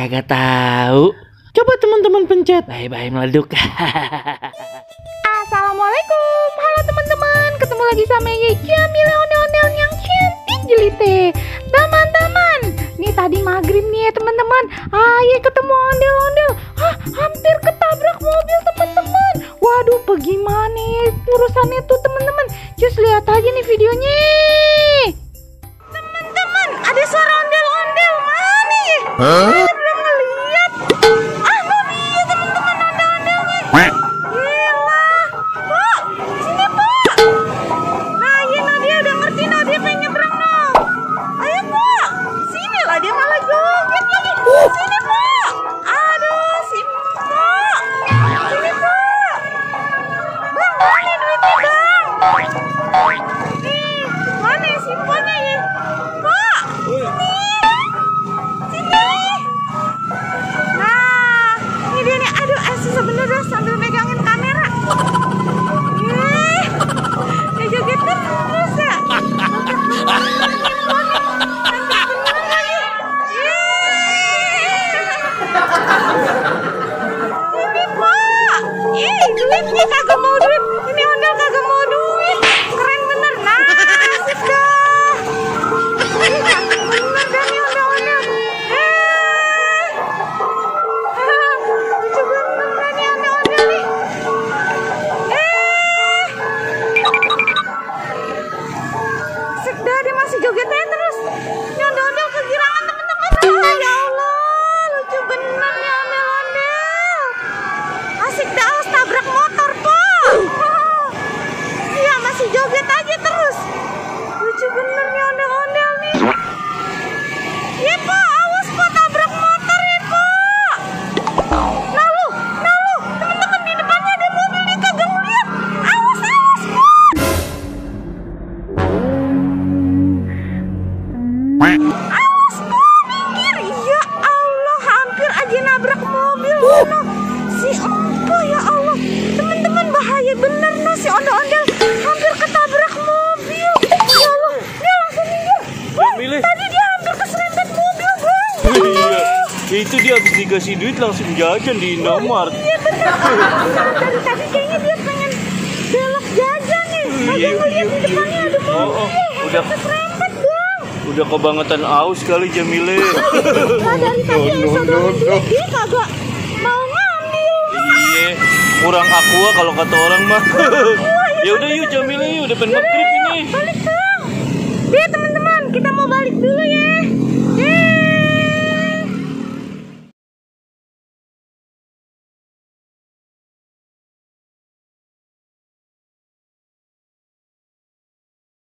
kagak tahu. Coba teman-teman pencet bye-bye meleduk. Assalamualaikum, halo teman-teman, ketemu lagi sama Ye Jamile ondel-ondel yang cantik jelite. Teman-teman, nih tadi maghrib nih ya teman-teman, Ye ketemu ondel-ondel, hampir ketabrak mobil teman-teman. Waduh, bagaimana ya urusannya tuh teman-teman? Just lihat aja nih videonya. Teman-teman, ada suara ondel-ondel mana ya? Belum ngeliat. Nggak lihat teman-teman ondel-ondelnya. Gila, Pak, sini Pak. Nah, dia udah ngerti, dia pengen nyebrang noh. Ayo Pak, sini lah, dia malah joget lagi. Sini Pak. Aduh, si Pak. Sini Pak. Bang, mana duitnya Bang? Nih, mana si Paknya ya? Pak, sini. Nah, ini dia nih. Aduh, susah bener dah sambil megangin kamera. Dia joget terus ya. Ini Pak. Duitnya kagak mau duit. Ini ondel kagak mau duit. Keren bener. Nasib dah. Bener dah nih ondel-ondel. Lucu bener dah nih ondel-ondel nih. Asik dah, dia masih jogetnya terus. Ini ondel-ondel kegirangan teman-teman. Ya Allah, lucu bener nih ondel-ondel. Asik dah, awas tabrak motor Pak. Iya, masih joget aja terus. Lucu bener nih ondel-ondel nih. Iya Pak, awas Pak, tabrak motor ya Pak. Nah lu, teman-teman, di depannya ada mobil nih, kagak ngeliat. Awas Pak. Awas Pak, minggir. Ya Allah, hampir aja nabrak mobil. Si Empo, ya Allah. Teman-teman, bahaya bener noh, si ondel-ondel hampir ketabrak mobil. Ya Allah, dia langsung minggir. Jamile. Tadi dia hampir keserempet mobil Bang. Iya, itu dia habis dikasih duit langsung jajan di Indomaret. Iya bener. Dari tadi kayaknya dia pengen belok jajan nih. Kagak ngeliat di depannya ada mobil. Udah Keserempet Bang. udah kebangetan aus kali Jamile. Nah, dari tadi sodorin dia kagak mau ngambil. Iya, kurang aqua kalau kata orang mah. Ya udah yuk Jamile, yuk udah pengen maghrib ini. Balik Bang. Dia teman